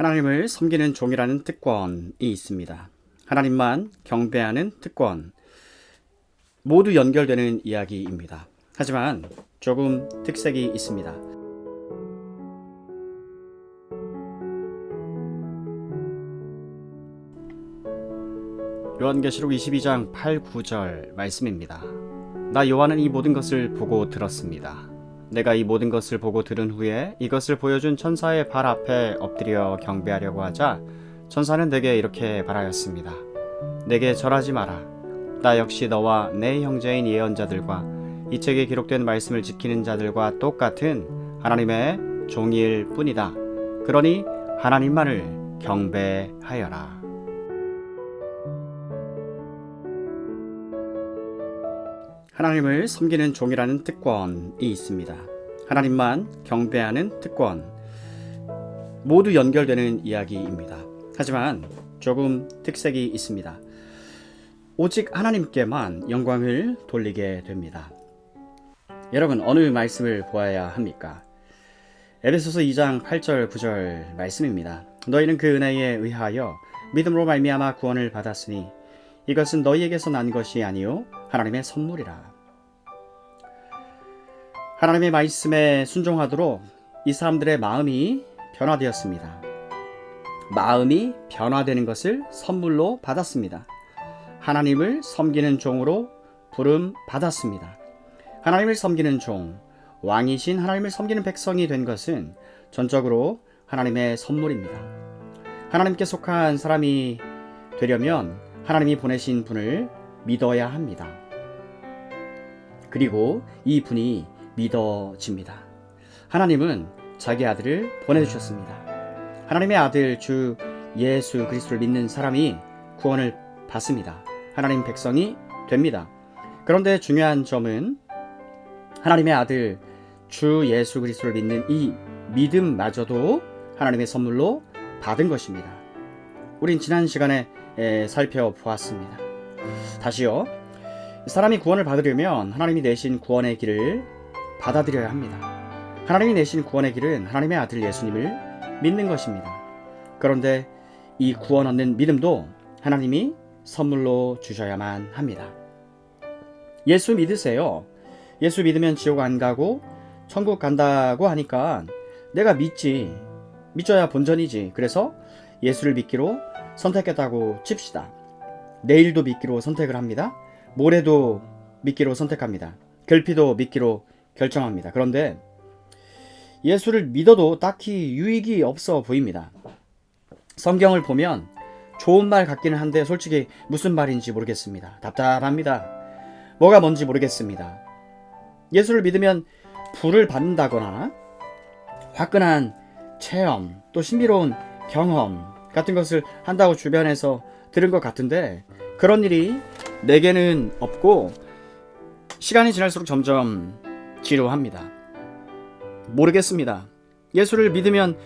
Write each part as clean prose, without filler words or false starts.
하나님을 섬기는 종이라는 특권이 있습니다. 하나님만 경배하는 특권, 모두 연결되는 이야기입니다. 하지만 조금 특색이 있습니다. 요한계시록 22장 8, 9절 말씀입니다. 나 요한은 이 모든 것을 보고 들었습니다. 내가 이 모든 것을 보고 들은 후에 이것을 보여준 천사의 발 앞에 엎드려 경배하려고 하자 천사는 내게 이렇게 말하였습니다. 내게 절하지 마라. 나 역시 너와 내 형제인 예언자들과 이 책에 기록된 말씀을 지키는 자들과 똑같은 하나님의 종일 뿐이다. 그러니 하나님만을 경배하여라. 하나님을 섬기는 종이라는 특권이 있습니다. 하나님만 경배하는 특권, 모두 연결되는 이야기입니다. 하지만 조금 특색이 있습니다. 오직 하나님께만 영광을 돌리게 됩니다. 여러분, 어느 말씀을 보아야 합니까? 에베소서 2장 8절 9절 말씀입니다. 너희는 그 은혜에 의하여 믿음으로 말미암아 구원을 받았으니 이것은 너희에게서 난 것이 아니요 하나님의 선물이라. 하나님의 말씀에 순종하도록 이 사람들의 마음이 변화되었습니다. 마음이 변화되는 것을 선물로 받았습니다. 하나님을 섬기는 종으로 부름 받았습니다. 하나님을 섬기는 종, 왕이신 하나님을 섬기는 백성이 된 것은 전적으로 하나님의 선물입니다. 하나님께 속한 사람이 되려면 하나님이 보내신 분을 믿어야 합니다. 그리고 이 분이 믿어집니다. 하나님은 자기 아들을 보내주셨습니다. 하나님의 아들 주 예수 그리스도를 믿는 사람이 구원을 받습니다. 하나님 백성이 됩니다. 그런데 중요한 점은 하나님의 아들 주 예수 그리스도를 믿는 이 믿음마저도 하나님의 선물로 받은 것입니다. 우린 지난 시간에 살펴보았습니다. 다시요. 사람이 구원을 받으려면 하나님이 내신 구원의 길을 받아들여야 합니다. 하나님이 내신 구원의 길은 하나님의 아들 예수님을 믿는 것입니다. 그런데 이 구원 얻는 믿음도 하나님이 선물로 주셔야만 합니다. 예수 믿으세요. 예수 믿으면 지옥 안 가고 천국 간다고 하니까 내가 믿어야 본전이지. 그래서 예수를 믿기로 선택했다고 칩시다. 내일도 믿기로 선택을 합니다. 모레도 믿기로 선택합니다. 결피도 믿기로 결정합니다. 그런데 예수를 믿어도 딱히 유익이 없어 보입니다. 성경을 보면 좋은 말 같기는 한데 솔직히 무슨 말인지 모르겠습니다. 답답합니다. 뭐가 뭔지 모르겠습니다. 예수를 믿으면 부를 받는다거나 화끈한 체험, 또 신비로운 경험 같은 것을 한다고 주변에서 들은 것 같은데 그런 일이 내게는 없고 시간이 지날수록 점점 지루합니다. 모르겠습니다. 예수를 믿으면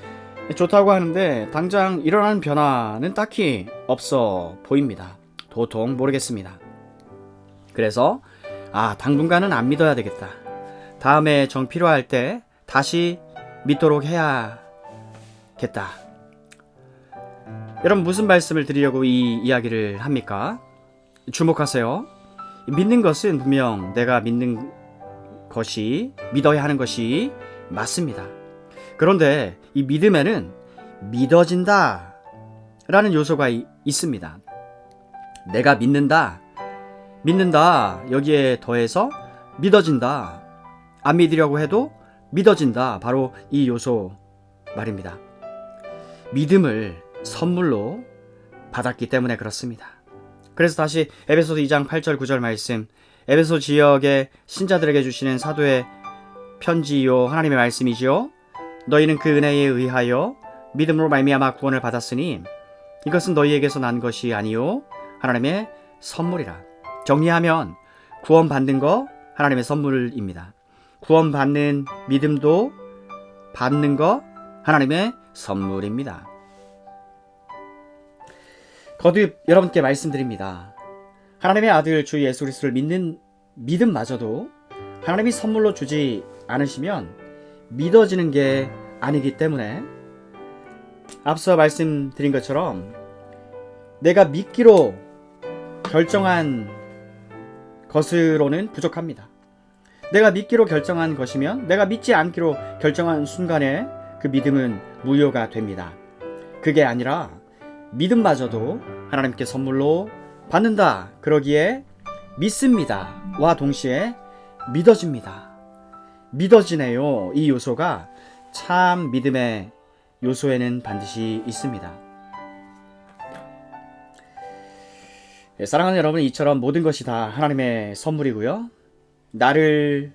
좋다고 하는데 당장 일어나는 변화는 딱히 없어 보입니다. 도통 모르겠습니다. 그래서 당분간은 안 믿어야 되겠다. 다음에 정 필요할 때 다시 믿도록 해야겠다. 여러분, 무슨 말씀을 드리려고 이 이야기를 합니까? 주목하세요. 믿는 것은 분명 내가 믿는 것이, 믿어야 하는 것이 맞습니다. 그런데 이 믿음에는 믿어진다 라는 요소가 있습니다. 내가 믿는다 여기에 더해서 믿어진다, 안 믿으려고 해도 믿어진다, 바로 이 요소 말입니다. 믿음을 선물로 받았기 때문에 그렇습니다. 그래서 다시 에베소서 2장 8절 9절 말씀, 에베소 지역의 신자들에게 주시는 사도의 편지요 하나님의 말씀이지요. 너희는 그 은혜에 의하여 믿음으로 말미암아 구원을 받았으니 이것은 너희에게서 난 것이 아니요 하나님의 선물이라. 정리하면 구원받는 거 하나님의 선물입니다. 구원받는 믿음도 받는 거 하나님의 선물입니다. 거듭 여러분께 말씀드립니다. 하나님의 아들 주 예수 그리스도를 믿는 믿음마저도 하나님이 선물로 주지 않으시면 믿어지는 게 아니기 때문에 앞서 말씀드린 것처럼 내가 믿기로 결정한 것으로는 부족합니다. 내가 믿기로 결정한 것이면 내가 믿지 않기로 결정한 순간에 그 믿음은 무효가 됩니다. 그게 아니라 믿음마저도 하나님께 선물로 받는다. 그러기에 믿습니다. 와 동시에 믿어집니다. 믿어지네요. 이 요소가 참 믿음의 요소에는 반드시 있습니다. 사랑하는 여러분, 이처럼 모든 것이 다 하나님의 선물이고요. 나를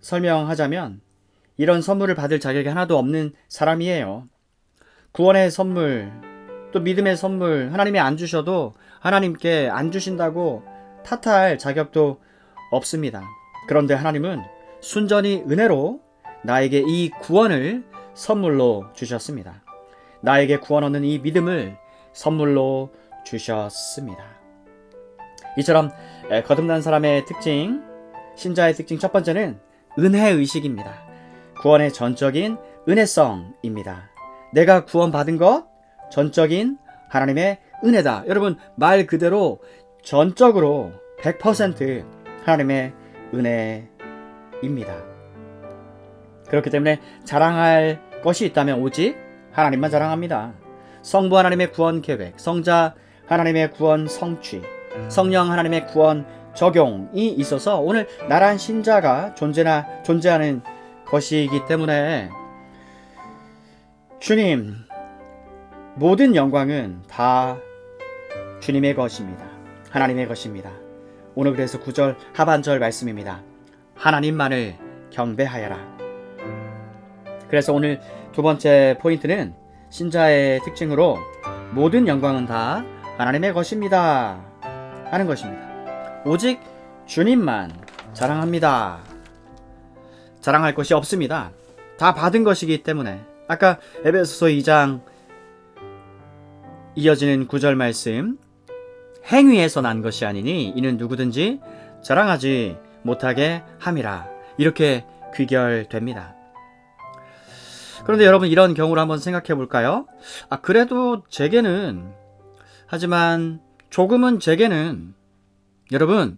설명하자면 이런 선물을 받을 자격이 하나도 없는 사람이에요. 구원의 선물, 또 믿음의 선물 하나님이 안 주셔도 하나님께 안 주신다고 탓할 자격도 없습니다. 그런데 하나님은 순전히 은혜로 나에게 이 구원을 선물로 주셨습니다. 나에게 구원 얻는 이 믿음을 선물로 주셨습니다. 이처럼 거듭난 사람의 특징, 신자의 특징 첫 번째는 은혜의식입니다. 구원의 전적인 은혜성입니다. 내가 구원받은 것, 전적인 하나님의 은혜다. 여러분, 말 그대로 전적으로 100% 하나님의 은혜입니다. 그렇기 때문에 자랑할 것이 있다면 오직 하나님만 자랑합니다. 성부 하나님의 구원 계획, 성자 하나님의 구원 성취, 성령 하나님의 구원 적용이 있어서 오늘 나란 신자가 존재하는 것이기 때문에 주님, 모든 영광은 다 주님의 것입니다. 하나님의 것입니다. 오늘 그래서 9절 하반절 말씀입니다. 하나님만을 경배하여라. 그래서 오늘 두 번째 포인트는 신자의 특징으로 모든 영광은 다 하나님의 것입니다 하는 것입니다. 오직 주님만 자랑합니다. 자랑할 것이 없습니다. 다 받은 것이기 때문에. 아까 에베소서 2장 이어지는 9절 말씀, 행위에서 난 것이 아니니 이는 누구든지 자랑하지 못하게 함이라. 이렇게 귀결됩니다. 그런데 여러분, 이런 경우를 한번 생각해 볼까요? 그래도 제게는, 하지만 조금은 제게는, 여러분,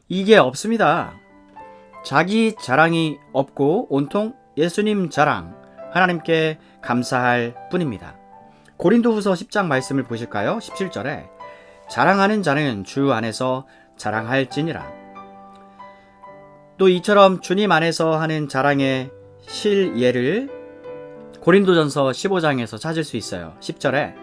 이게 없습니다. 자기 자랑이 없고 온통 예수님 자랑, 하나님께 감사할 뿐입니다. 고린도후서 10장 말씀을 보실까요? 17절에 자랑하는 자는 주 안에서 자랑할지니라. 또 이처럼 주님 안에서 하는 자랑의 실예를 고린도전서 15장에서 찾을 수 있어요. 10절에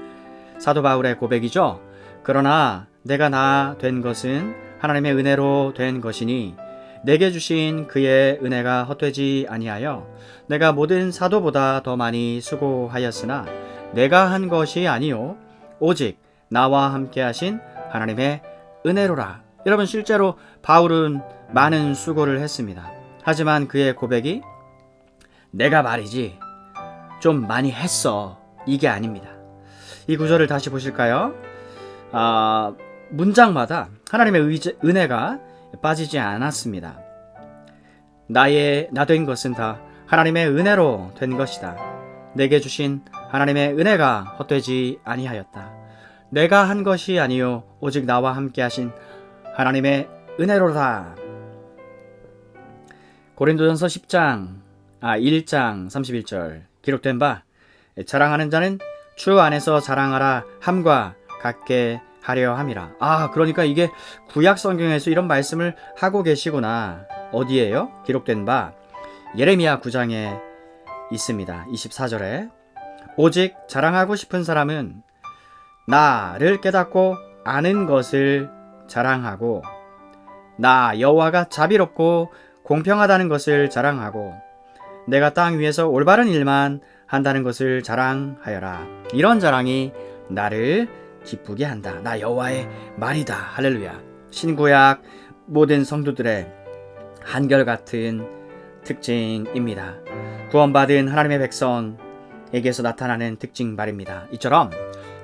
사도 바울의 고백이죠. 그러나 내가 나 된 것은 하나님의 은혜로 된 것이니 내게 주신 그의 은혜가 헛되지 아니하여 내가 모든 사도보다 더 많이 수고하였으나 내가 한 것이 아니요 오직 나와 함께 하신 하나님의 은혜로라. 여러분, 실제로 바울은 많은 수고를 했습니다. 하지만 그의 고백이 내가 말이지 좀 많이 했어, 이게 아닙니다. 이 구절을 다시 보실까요? 문장마다 하나님의 은혜가 빠지지 않았습니다. 나 된 것은 다 하나님의 은혜로 된 것이다. 내게 주신 하나님의 은혜가 헛되지 아니하였다. 내가 한 것이 아니요 오직 나와 함께 하신 하나님의 은혜로다. 고린도전서 1장 31절 기록된 바 자랑하는 자는 주 안에서 자랑하라 함과 같게 하려 함이라. 그러니까 이게 구약 성경에서 이런 말씀을 하고 계시구나. 어디에요? 기록된 바 예레미야 9장에 있습니다. 24절에 오직 자랑하고 싶은 사람은 나를 깨닫고 아는 것을 자랑하고 나 여호와가 자비롭고 공평하다는 것을 자랑하고 내가 땅 위에서 올바른 일만 한다는 것을 자랑하여라. 이런 자랑이 나를 기쁘게 한다. 나 여호와의 말이다. 할렐루야. 신구약 모든 성도들의 한결같은 특징입니다. 구원받은 하나님의 백성에게서 나타나는 특징 말입니다. 이처럼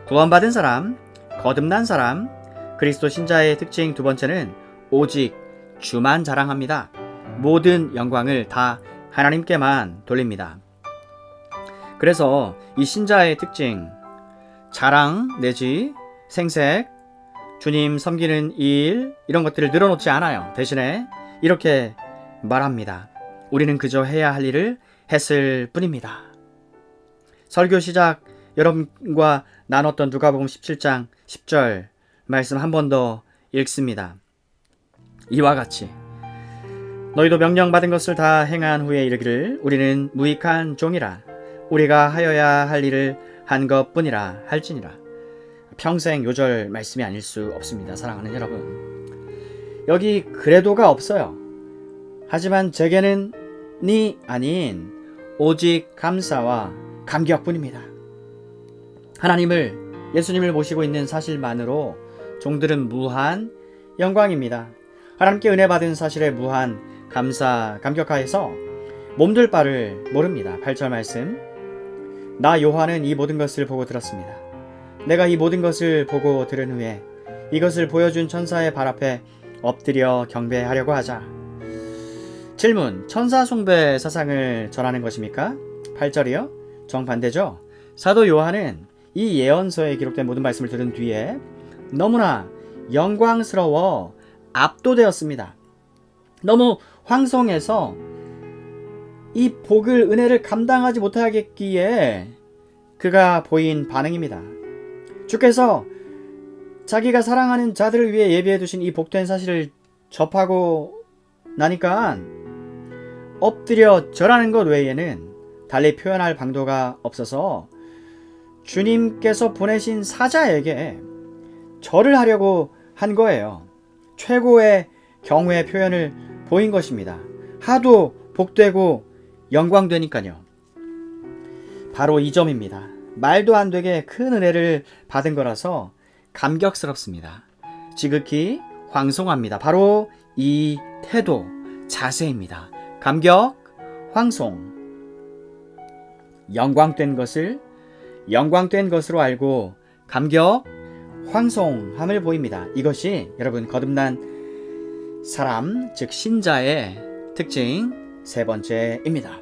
구원받은 사람, 거듭난 사람, 그리스도 신자의 특징 두 번째는 오직 주만 자랑합니다. 모든 영광을 다 하나님께만 돌립니다. 그래서 이 신자의 특징, 자랑 내지 생색, 주님 섬기는 일 이런 것들을 늘어놓지 않아요. 대신에 이렇게 말합니다. 우리는 그저 해야 할 일을 했을 뿐입니다. 설교 시작 여러분과 나눴던 누가복음 17장 10절 말씀 한 번 더 읽습니다. 이와 같이 너희도 명령받은 것을 다 행한 후에 이르기를 우리는 무익한 종이라 우리가 하여야 할 일을 한 것뿐이라 할지니라. 평생 요절 말씀이 아닐 수 없습니다. 사랑하는 여러분, 여기 그래도가 없어요. 하지만 제게는 니 아닌 오직 감사와 감격뿐입니다. 하나님을, 예수님을 모시고 있는 사실만으로 종들은 무한 영광입니다. 하나님께 은혜 받은 사실에 무한 감사 감격하여서 몸둘 바를 모릅니다. 8절 말씀, 나 요한은 이 모든 것을 보고 들었습니다. 내가 이 모든 것을 보고 들은 후에 이것을 보여준 천사의 발 앞에 엎드려 경배하려고 하자. 질문, 천사 숭배 사상을 전하는 것입니까? 8절이요? 정반대죠. 사도 요한은 이 예언서에 기록된 모든 말씀을 들은 뒤에 너무나 영광스러워 압도되었습니다. 너무 황송해서 이 복을, 은혜를 감당하지 못하겠기에 그가 보인 반응입니다. 주께서 자기가 사랑하는 자들을 위해 예비해 두신 이 복된 사실을 접하고 나니까 엎드려 절하는 것 외에는 달리 표현할 방도가 없어서 주님께서 보내신 사자에게 절을 하려고 한 거예요. 최고의 경외의 표현을 보인 것입니다. 하도 복되고 영광되니까요. 바로 이 점입니다. 말도 안 되게 큰 은혜를 받은 거라서 감격스럽습니다. 지극히 황송합니다. 바로 이 태도, 자세입니다. 감격, 황송. 영광된 것을 영광된 것으로 알고 감격, 황송함을 보입니다. 이것이 여러분 거듭난 사람, 즉 신자의 특징 세 번째입니다.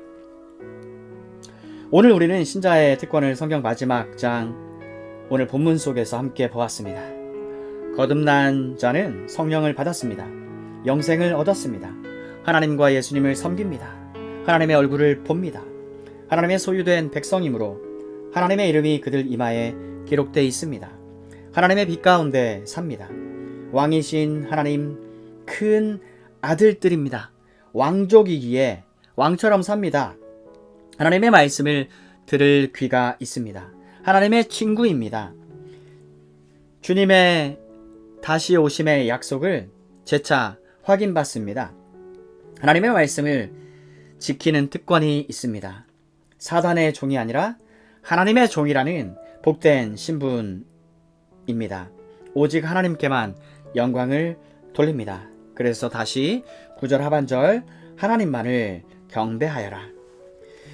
오늘 우리는 신자의 특권을 성경 마지막 장 오늘 본문 속에서 함께 보았습니다. 거듭난 자는 성령을 받았습니다. 영생을 얻었습니다. 하나님과 예수님을 섬깁니다. 하나님의 얼굴을 봅니다. 하나님의 소유된 백성이므로 하나님의 이름이 그들 이마에 기록되어 있습니다. 하나님의 빛 가운데 삽니다. 왕이신 하나님 큰 아들들입니다. 왕족이기에 왕처럼 삽니다. 하나님의 말씀을 들을 귀가 있습니다. 하나님의 친구입니다. 주님의 다시 오심의 약속을 재차 확인받습니다. 하나님의 말씀을 지키는 특권이 있습니다. 사단의 종이 아니라 하나님의 종이라는 복된 신분입니다. 오직 하나님께만 영광을 돌립니다. 그래서 다시 9절 하반절 하나님만을 경배하여라.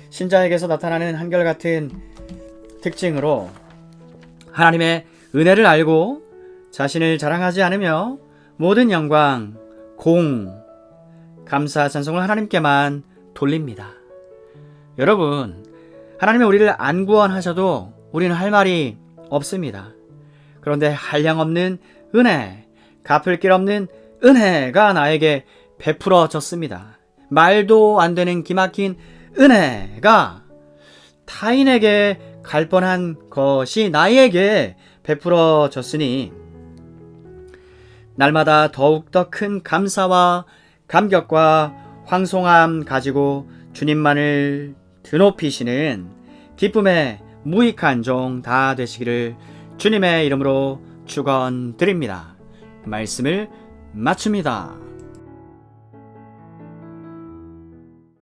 신자에게서 나타나는 한결같은 특징으로 하나님의 은혜를 알고 자신을 자랑하지 않으며 모든 영광, 감사, 찬송을 하나님께만 돌립니다. 여러분, 하나님이 우리를 안 구원하셔도 우리는 할 말이 없습니다. 그런데 한량없는 은혜, 갚을 길 없는 은혜가 나에게 베풀어졌습니다. 말도 안 되는 기막힌 은혜가 타인에게 갈 뻔한 것이 나에게 베풀어졌으니 날마다 더욱더 큰 감사와 감격과 황송함 가지고 주님만을 드높이시는 기쁨의 무익한 종 다 되시기를 주님의 이름으로 축원드립니다. 말씀을 마칩니다.